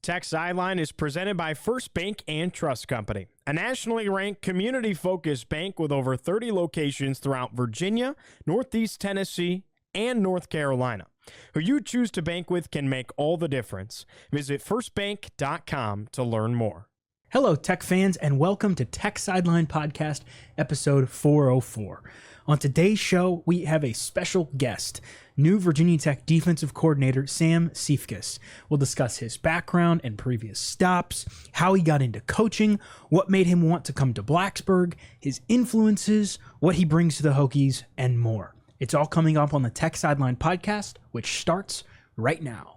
Tech Sideline is presented by First Bank and Trust Company, a nationally ranked community-focused bank with over 30 locations throughout Virginia, Northeast Tennessee, and North Carolina. Who you choose to bank with can make all the difference. Visit firstbank.com to learn more. Hello, Tech fans, and welcome to Tech Sideline Podcast, episode 404. On today's show, we have a special guest, new Virginia Tech defensive coordinator Sam Siefkes. We'll discuss his background and previous stops, how he got into coaching, what made him want to come to Blacksburg, his influences, what he brings to the Hokies, and more. It's all coming up on the Tech Sideline Podcast, which starts right now.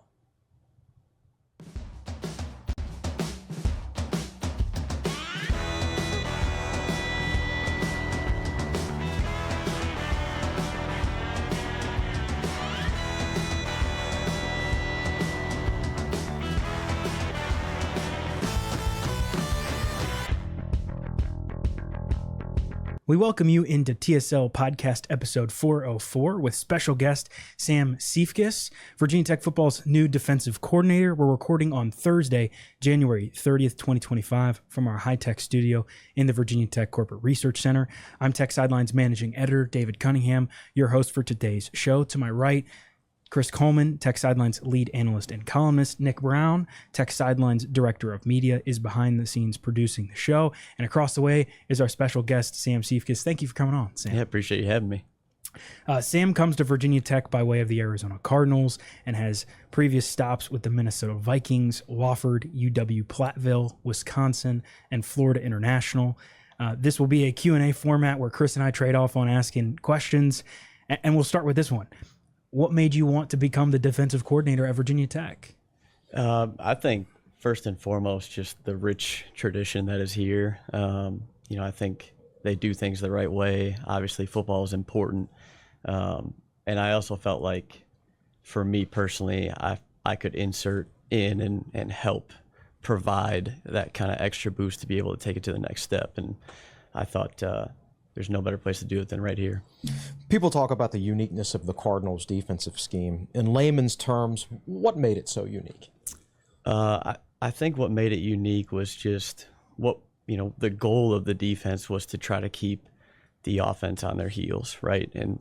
We welcome you into TSL Podcast episode 404 with special guest Sam Siefkes, Virginia Tech football's new defensive coordinator. We're recording on Thursday, January 30th, 2025 from our high-tech studio in the Virginia Tech Corporate Research Center. I'm Tech Sideline's managing editor, David Cunningham, your host for today's show. To my right, Chris Coleman, Tech Sideline's lead analyst and columnist. Nick Brown, Tech Sideline's director of media, is behind the scenes producing the show. And across the way is our special guest, Sam Siefkes. Thank you for coming on, Sam. Yeah, appreciate you having me. Sam comes to Virginia Tech by way of the Arizona Cardinals and has previous stops with the Minnesota Vikings, Wofford, UW-Platteville, Wisconsin, and Florida International. This will be a Q&A format where Chris and I trade off on asking questions. And we'll start with this one. What made you want to become the defensive coordinator at Virginia Tech? I think first and foremost, just the rich tradition that is here. I think they do things the right way. Obviously, football is important. And I also felt like, for me personally, I could insert in and help provide that kind of extra boost to be able to take it to the next step. And I thought there's no better place to do it than right here. People talk about the uniqueness of the Cardinals' defensive scheme. In layman's terms, what made it so unique? I think what made it unique was just the goal of the defense was to try to keep the offense on their heels, right? And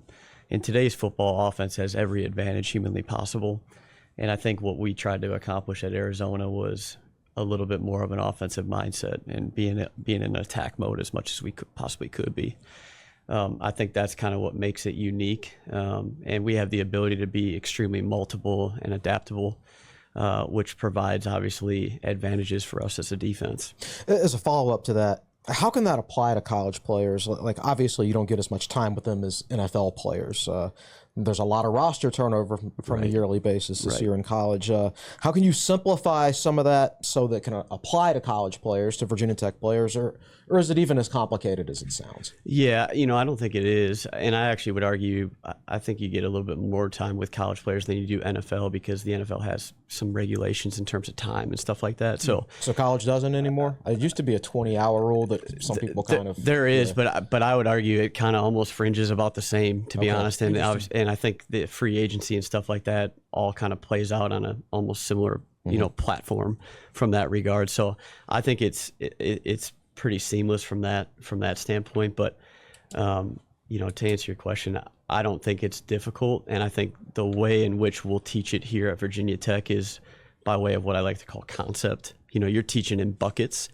in today's football, offense has every advantage humanly possible. And I think what we tried to accomplish at Arizona was a little bit more of an offensive mindset and being in attack mode as much as we possibly could be. I think that's kind of what makes it unique. And we have the ability to be extremely multiple and adaptable, which provides obviously advantages for us as a defense. As a follow-up to that, how can that apply to college players? Like, obviously, you don't get as much time with them as NFL players. There's a lot of roster turnover from a yearly basis this year in college. How can you simplify some of that so that it can apply to college players, to Virginia Tech players, or is it even as complicated as it sounds? Yeah, I don't think it is. And I actually would argue, I think you get a little bit more time with college players than you do NFL, because the NFL has some regulations in terms of time and stuff like that. So college doesn't anymore? It used to be a 20-hour rule that some people kind of... There is, but I would argue it kind of almost fringes about the same, to be honest. And I think the free agency and stuff like that all kind of plays out on a almost similar, platform from that regard. So I think it's pretty seamless from that standpoint. But to answer your question, I don't think it's difficult, and I think the way in which we'll teach it here at Virginia Tech is by way of what I like to call concept. You're teaching in buckets,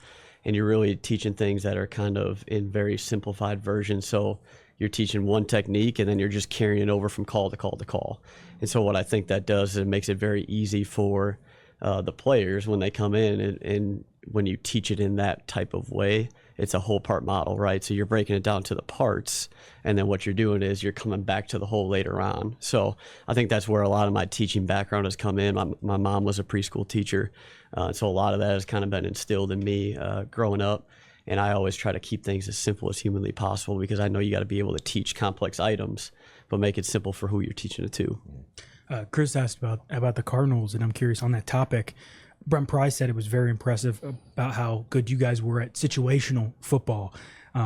and you're really teaching things that are kind of in very simplified versions. So you're teaching one technique, and then you're just carrying it over from call to call to call. And so what I think that does is it makes it very easy for the players when they come in, and when you teach it in that type of way, it's a whole part model, right? So you're breaking it down to the parts, and then what you're doing is you're coming back to the whole later on. So I think that's where a lot of my teaching background has come in. My mom was a preschool teacher, so a lot of that has kind of been instilled in me growing up. And I always try to keep things as simple as humanly possible, because I know you got to be able to teach complex items, but make it simple for who you're teaching it to. Chris asked about the Cardinals, and I'm curious on that topic. Brent Pry said it was very impressive about how good you guys were at situational football.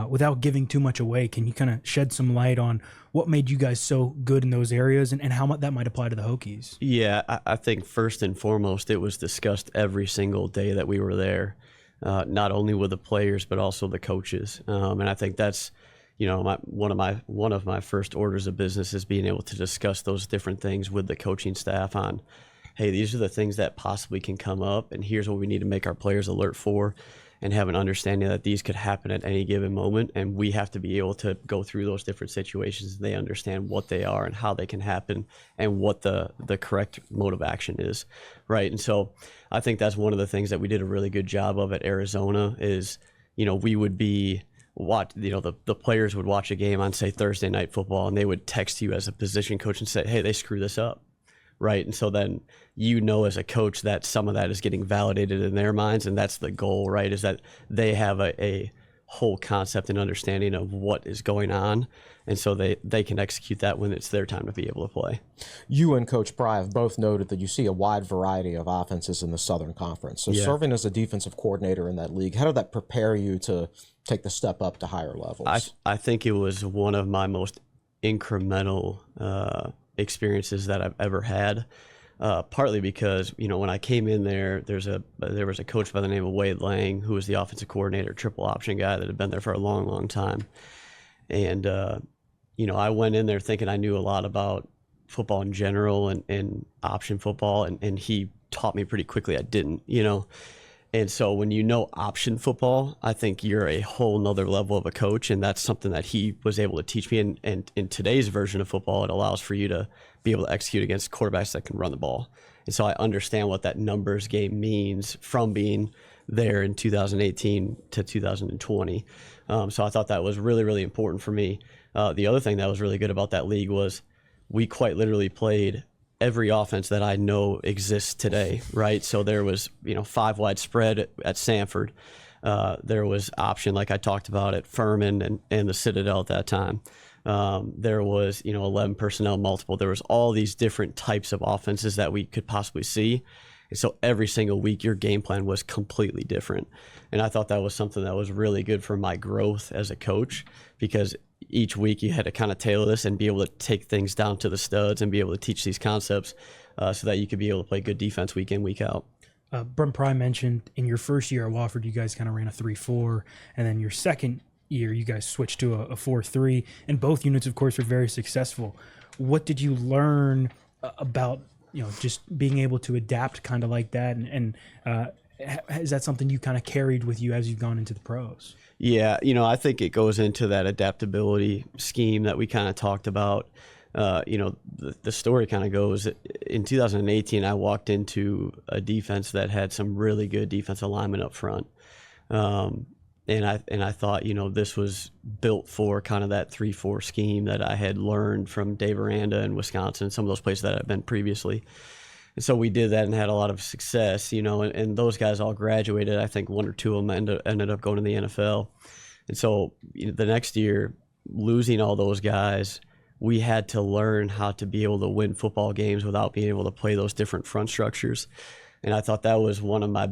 without giving too much away, can you kind of shed some light on what made you guys so good in those areas and how much that might apply to the Hokies? Yeah, I think first and foremost, it was discussed every single day that we were there, not only with the players, but also the coaches. And I think that's, one of my first orders of business is being able to discuss those different things with the coaching staff on, hey, these are the things that possibly can come up, and here's what we need to make our players alert for, and have an understanding that these could happen at any given moment, and we have to be able to go through those different situations. They understand what they are and how they can happen and what the correct mode of action is, right? And so I think that's one of the things that we did a really good job of at Arizona is, we would be the players would watch a game on, say, Thursday Night Football, and they would text you as a position coach and say, hey, they screwed this up. Right. And so then, as a coach, that some of that is getting validated in their minds. And that's the goal, right? Is that they have a whole concept and understanding of what is going on. And so they can execute that when it's their time to be able to play. You and Coach Pry have both noted that you see a wide variety of offenses in the Southern Conference. So serving as a defensive coordinator in that league, how did that prepare you to take the step up to higher levels? I think it was one of my most incremental experiences that I've ever had, partly because when I came in there, there was a coach by the name of Wade Lang, who was the offensive coordinator, triple option guy that had been there for a long time, and I went in there thinking I knew a lot about football in general and option football, and he taught me pretty quickly I didn't, And so when option football, I think you're a whole nother level of a coach, and that's something that he was able to teach me. And in today's version of football, it allows for you to be able to execute against quarterbacks that can run the ball. And so I understand what that numbers game means from being there in 2018 to 2020. So I thought that was really, really important for me. The other thing that was really good about that league was we quite literally played every offense that I know exists today, right? So there was, 5-wide spread at Sanford. There was option, like I talked about, at Furman and the Citadel at that time. There was, 11 personnel multiple. There was all these different types of offenses that we could possibly see. And so every single week, your game plan was completely different. And I thought that was something that was really good for my growth as a coach, because each week you had to kind of tailor this and be able to take things down to the studs and be able to teach these concepts so that you could be able to play good defense week in, week out. Brent Pry mentioned in your first year at Wofford, you guys kind of ran a 3-4, and then your second year, you guys switched to a 4-3, and both units, of course, were very successful. What did you learn about, just being able to adapt kind of like that, and is that something you kind of carried with you as you've gone into the pros? Yeah, I think it goes into that adaptability scheme that we kind of talked about. The story kind of goes, in 2018, I walked into a defense that had some really good defensive linemen up front. And I thought, this was built for kind of that 3-4 scheme that I had learned from Dave Aranda in Wisconsin, some of those places that I've been previously. And so we did that and had a lot of success, and those guys all graduated. I think one or two of them ended up going to the NFL. And so the next year, losing all those guys, we had to learn how to be able to win football games without being able to play those different front structures. And I thought that was one of my,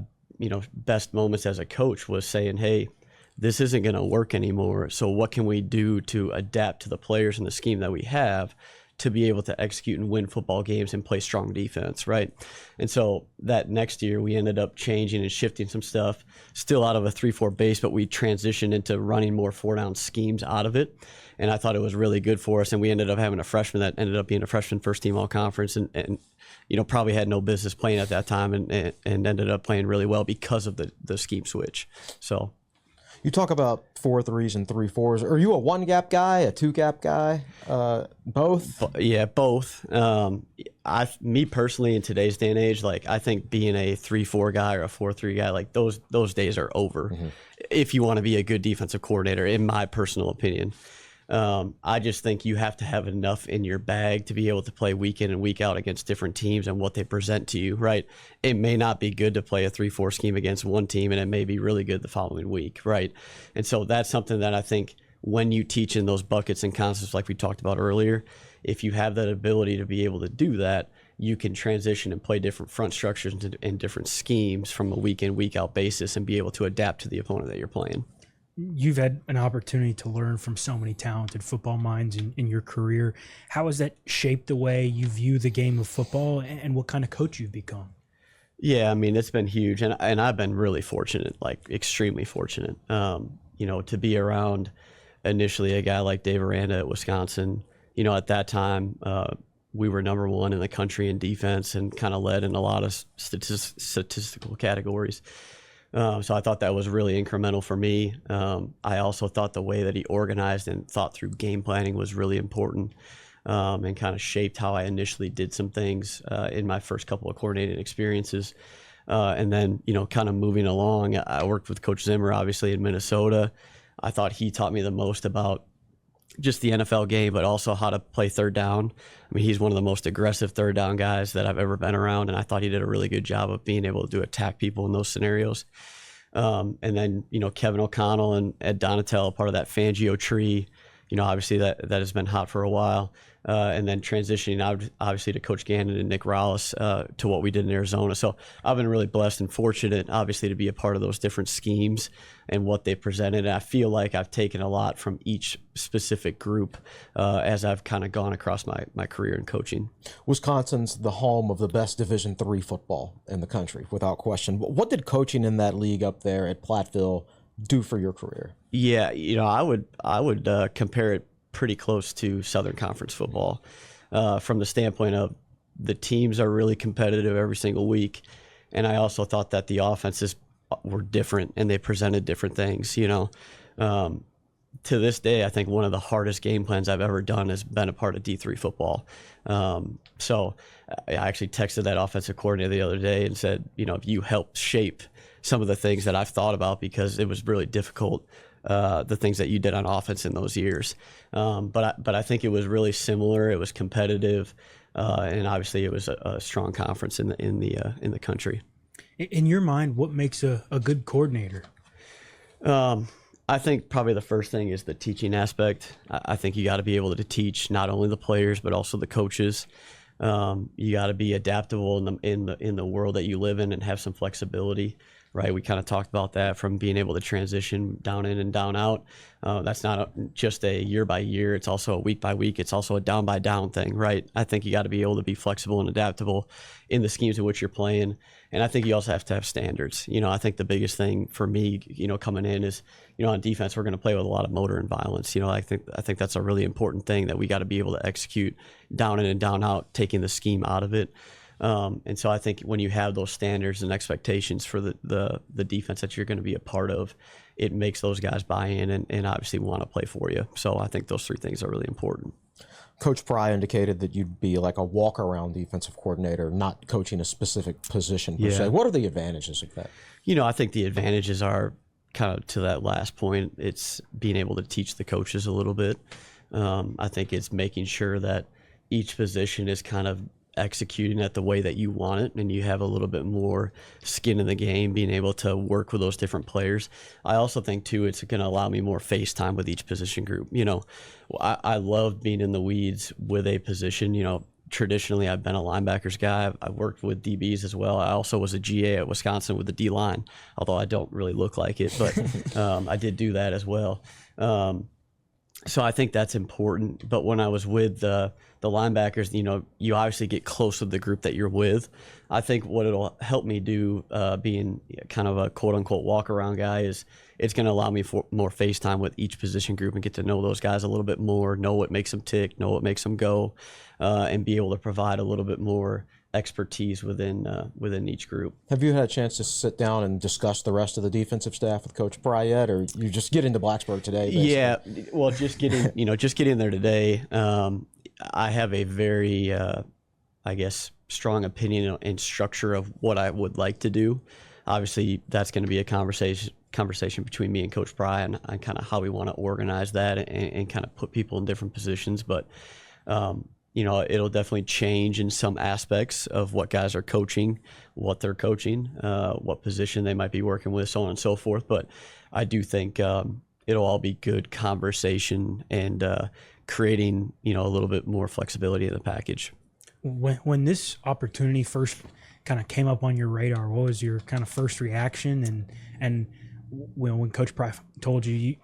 best moments as a coach, was saying, hey, this isn't going to work anymore. So what can we do to adapt to the players and the scheme that we have to be able to execute and win football games and play strong defense, right? And so that next year, we ended up changing and shifting some stuff, still out of a 3-4 base, but we transitioned into running more 4-down schemes out of it. And I thought it was really good for us. And we ended up having a freshman that ended up being a freshman first-team all-conference and probably had no business playing at that time and ended up playing really well because of the scheme switch. So you talk about 4-3s and 3-4s. Are you a 1-gap guy, a 2-gap guy? Both? Yeah, both. Me personally, in today's day and age, I think being a 3-4 guy or a 4-3 guy, those days are over. Mm-hmm. If you want to be a good defensive coordinator, in my personal opinion. I just think you have to have enough in your bag to be able to play week in and week out against different teams and what they present to you, right? It may not be good to play a 3-4 scheme against one team, and it may be really good the following week, right? And so that's something that I think when you teach in those buckets and concepts like we talked about earlier, if you have that ability to be able to do that, you can transition and play different front structures and different schemes from a week in, week out basis and be able to adapt to the opponent that you're playing. you've had an opportunity to learn from so many talented football minds in your career. How has that shaped the way you view the game of football and what kind of coach you've become? Yeah, I mean, it's been huge, and I've been really fortunate, like extremely fortunate, to be around initially a guy like Dave Aranda at Wisconsin. At that time, we were number one in the country in defense and kind of led in a lot of statistical categories. So I thought that was really incremental for me. I also thought the way that he organized and thought through game planning was really important. And kind of shaped how I initially did some things in my first couple of coordinating experiences. And then, kind of moving along, I worked with Coach Zimmer, obviously, in Minnesota. I thought he taught me the most about just the NFL game, but also how to play third down. I mean, he's one of the most aggressive third down guys that I've ever been around, and I thought he did a really good job of being able to attack people in those scenarios. And then, Kevin O'Connell and Ed Donatel, part of that Fangio tree, obviously that has been hot for a while. And then transitioning out, obviously, to Coach Gannon and Nick Rallis to what we did in Arizona. So I've been really blessed and fortunate, obviously, to be a part of those different schemes and what they presented. And I feel like I've taken a lot from each specific group as I've kind of gone across my career in coaching. Wisconsin's the home of the best Division III football in the country, without question. What did coaching in that league up there at Platteville do for your career? Yeah, I would compare it pretty close to Southern Conference football from the standpoint of the teams are really competitive every single week. And I also thought that the offenses were different and they presented different things, To this day, I think one of the hardest game plans I've ever done has been a part of D3 football. So I actually texted that offensive coordinator the other day and said, you helped shape some of the things that I've thought about because it was really difficult, the things that you did on offense in those years. But I think it was really similar. It was competitive, and obviously it was a strong conference in the country. In your mind, what makes a good coordinator? I think probably the first thing is the teaching aspect. I think you got to be able to teach not only the players but also the coaches. You got to be adaptable in the world that you live in and have some flexibility. Right, we kind of talked about that from being able to transition down in and down out. That's not just a year by year. It's also a week by week. It's also a down by down thing, right? I think you got to be able to be flexible and adaptable in the schemes in which you're playing. And I think you also have to have standards. I think the biggest thing for me, coming in is, on defense, we're going to play with a lot of motor and violence. I think that's a really important thing that we got to be able to execute down in and down out, taking the scheme out of it. And so I think when you have those standards and expectations for the defense that you're going to be a part of, it makes those guys buy in and obviously want to play for you. So I think those three things are really important. Coach Pry indicated that you'd be like a walk-around defensive coordinator, not coaching a specific position per se. What are the advantages of that? I think the advantages are kind of to that last point. It's being able to teach the coaches a little bit. I think it's making sure that each position is kind of executing it the way that you want it, and you have a little bit more skin in the game, being able to work with those different players. I also think too, it's going to allow me more face time with each position group. I love being in the weeds with a position. Traditionally I've been a linebackers guy. I've worked with DBs as well. I also was a GA at Wisconsin with the D line, although I don't really look like it, but I did do that as well. So I think that's important. But when I was with the linebackers, you obviously get close with the group that you're with. I think what it'll help me do, being kind of a quote-unquote walk-around guy, is it's going to allow me for more face time with each position group and get to know those guys a little bit more, know what makes them tick, know what makes them go, and be able to provide a little bit more expertise within each group. Have you had a chance to sit down and discuss the rest of the defensive staff with Coach Pry yet, or you just get into Blacksburg today? Basically? Yeah, well, just getting there today. I have a very, strong opinion and structure of what I would like to do. Obviously, that's going to be a conversation between me and Coach Pry and kind of how we want to organize that and kind of put people in different positions. But it'll definitely change in some aspects of what guys are coaching, what they're coaching, what position they might be working with, so on and so forth. But I do think it'll all be good conversation and creating, a little bit more flexibility in the package. When this opportunity first kind of came up on your radar, what was your kind of first reaction, and when Coach Pry told you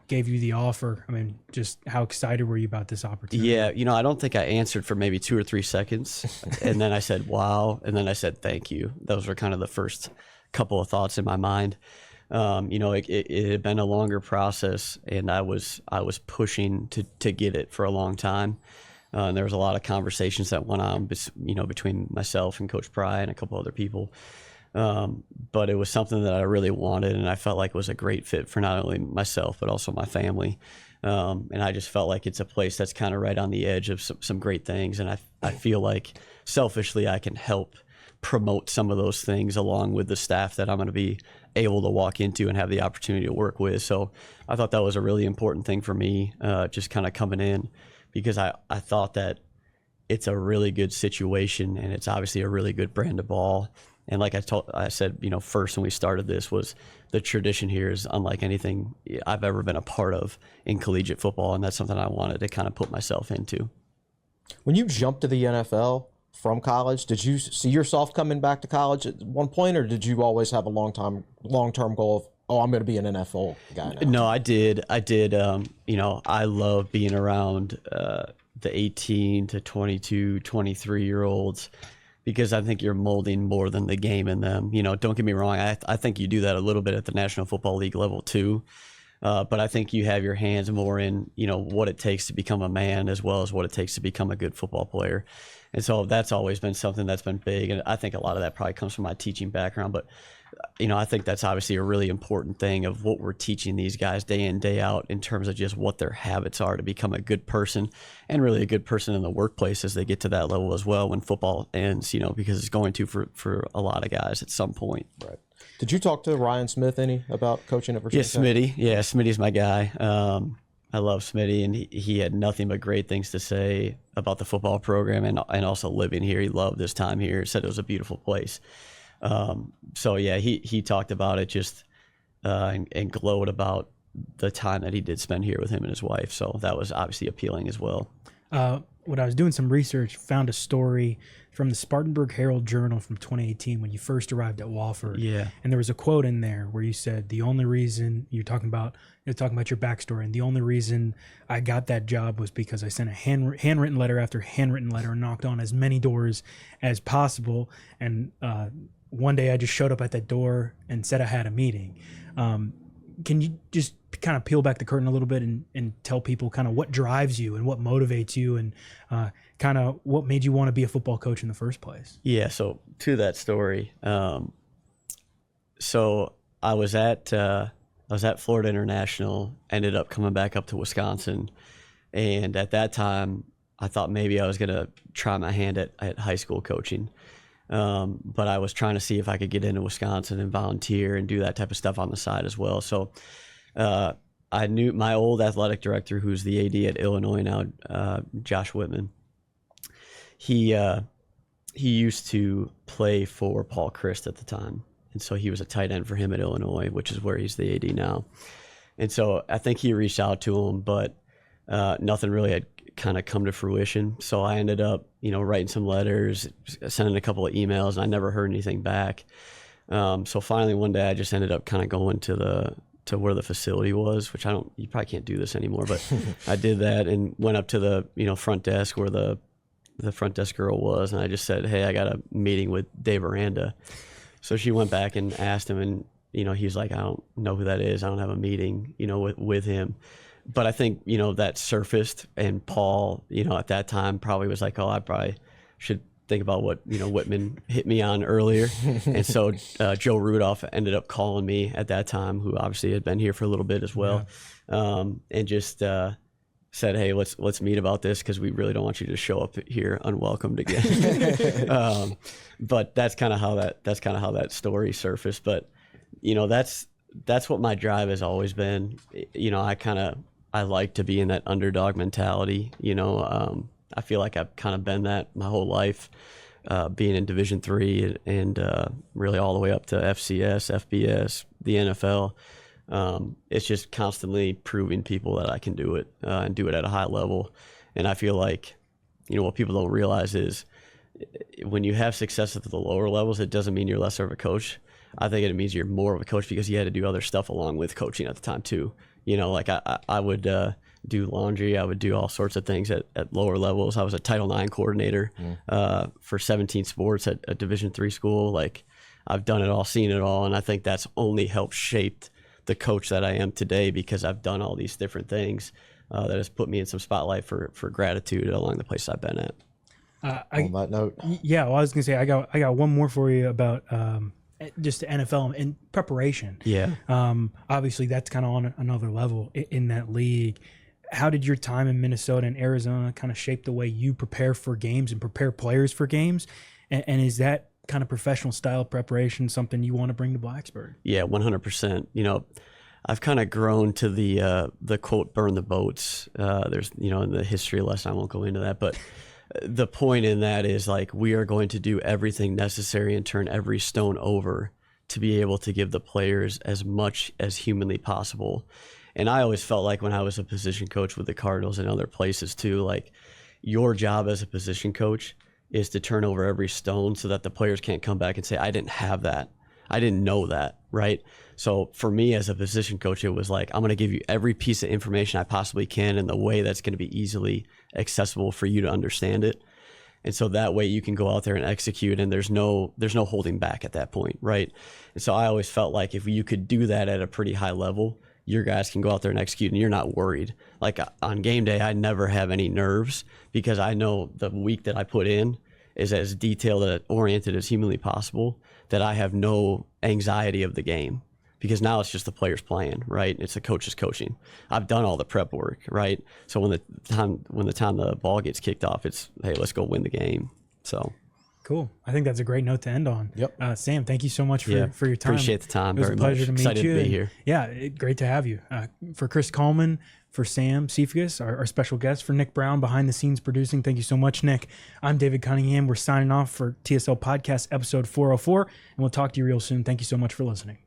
gave you the offer, I mean, just how excited were you about this opportunity? Yeah, I don't think I answered for maybe 2 or 3 seconds, and then I said, wow, and then I said, thank you. Those were kind of the first couple of thoughts in my mind. It had been a longer process, and I was pushing to get it for a long time. And there was a lot of conversations that went on, between myself and Coach Pry and a couple other people. But it was something that I really wanted, and I felt like it was a great fit for not only myself, but also my family. And I just felt like it's a place that's kind of right on the edge of some great things. And I feel like selfishly I can help promote some of those things along with the staff that I'm going to be able to walk into and have the opportunity to work with. So I thought that was a really important thing for me, just kind of coming in, because I thought that it's a really good situation, and it's obviously a really good brand of ball. And like I said, first when we started this, was the tradition here is unlike anything I've ever been a part of in collegiate football, and that's something I wanted to kind of put myself into. When you jumped to the NFL from college, did you see yourself coming back to college at one point, or did you always have a long-term goal of, I'm going to be an NFL guy now? No, I did. I love being around the 18 to 22, 23-year-olds, because I think you're molding more than the game in them. Don't get me wrong. I think you do that a little bit at the National Football League level too. But I think you have your hands more in, what it takes to become a man, as well as what it takes to become a good football player. And so that's always been something that's been big. And I think a lot of that probably comes from my teaching background. But, I think that's obviously a really important thing of what we're teaching these guys day in, day out, in terms of just what their habits are to become a good person, and really a good person in the workplace as they get to that level as well when football ends, because it's going to for a lot of guys at some point. Right. Did you talk to Ryan Smith any about coaching at Virginia Tech? Smitty. Yeah, Smitty's my guy. I love Smitty, and he had nothing but great things to say about the football program and also living here. He loved his time here. He said it was a beautiful place. So yeah, he talked about it just and glowed about the time that he did spend here with him and his wife. So that was obviously appealing as well. When I was doing some research, found a story from the Spartanburg Herald Journal from 2018 when you first arrived at Wofford. Yeah. And there was a quote in there where you said, the only reason you're talking about your backstory, and the only reason I got that job was because I sent a handwritten letter after handwritten letter and knocked on as many doors as possible. And one day I just showed up at that door and said I had a meeting. Can you just kind of peel back the curtain a little bit and tell people kind of what drives you and what motivates you, and kind of what made you want to be a football coach in the first place? Yeah, so to that story, so I was at Florida International, ended up coming back up to Wisconsin, and at that time I thought maybe I was going to try my hand at high school coaching. But I was trying to see if I could get into Wisconsin and volunteer and do that type of stuff on the side as well. So I knew my old athletic director, who's the AD at Illinois now, Josh Whitman. He used to play for Paul Christ at the time. And so he was a tight end for him at Illinois, which is where he's the AD now. And so I think he reached out to him, but nothing really had kind of come to fruition. So I ended up, writing some letters, sending a couple of emails, and I never heard anything back. So finally one day I just ended up kind of going to where the facility was, which you probably can't do this anymore, but I did that and went up to the, front desk where the front desk girl was. And I just said, hey, I got a meeting with Dave Aranda. So she went back and asked him, and, he's like, I don't know who that is. I don't have a meeting, with him. But I think, that surfaced, and Paul, at that time probably was like, oh, I probably should think about what, Whitman hit me on earlier. And so Joe Rudolph ended up calling me at that time, who obviously had been here for a little bit as well. Yeah. And just said, hey, let's meet about this, because we really don't want you to show up here unwelcomed again. But that's kind of how that story surfaced. But, that's what my drive has always been. I like to be in that underdog mentality. I feel like I've kind of been that my whole life, being in Division III and really all the way up to FCS, FBS, the NFL. It's just constantly proving people that I can do it and do it at a high level. And I feel like, what people don't realize is when you have success at the lower levels, it doesn't mean you're lesser of a coach. I think it means you're more of a coach because you had to do other stuff along with coaching at the time too. You know, like I would do laundry. I would do all sorts of things at lower levels. I was a Title IX coordinator for 17 sports at a Division III school. Like, I've done it all, seen it all, and I think that's only helped shape the coach that I am today because I've done all these different things that has put me in some spotlight for gratitude along the places I've been at. On that note, yeah, well, I was gonna say I got one more for you about just the NFL and preparation. Yeah. Obviously, that's kind of on another level in that league. How did your time in Minnesota and Arizona kind of shape the way you prepare for games and prepare players for games? And is that kind of professional style preparation something you want to bring to Blacksburg? Yeah, 100%. You know, I've kind of grown to the quote, burn the boats. There's, you know, in the history lesson, I won't go into that, but the point in that is like, we are going to do everything necessary and turn every stone over to be able to give the players as much as humanly possible. And I always felt like when I was a position coach with the Cardinals and other places too, like, your job as a position coach is to turn over every stone so that the players can't come back and say, I didn't have that. I didn't know that, right? So for me as a position coach, it was like, I'm going to give you every piece of information I possibly can in the way that's going to be easily accessible for you to understand it. And so that way you can go out there and execute, and there's no holding back at that point, right? And so I always felt like if you could do that at a pretty high level, your guys can go out there and execute and you're not worried. Like on game day, I never have any nerves because I know the week that I put in is as detailed and oriented as humanly possible, that I have no anxiety of the game, because now it's just the players playing, right? It's the coaches coaching. I've done all the prep work, right? So when the time the ball gets kicked off, it's, hey, let's go win the game. So cool. I think that's a great note to end on. Yep. Sam, thank you so much for your time. Appreciate the time. It was very a pleasure much. to meet Excited you. to be here. Yeah, great to have you. For Chris Coleman, for Sam Siefkes, our special guest, for Nick Brown behind the scenes producing. Thank you so much, Nick. I'm David Cunningham. We're signing off for TSL Podcast episode 404, and we'll talk to you real soon. Thank you so much for listening.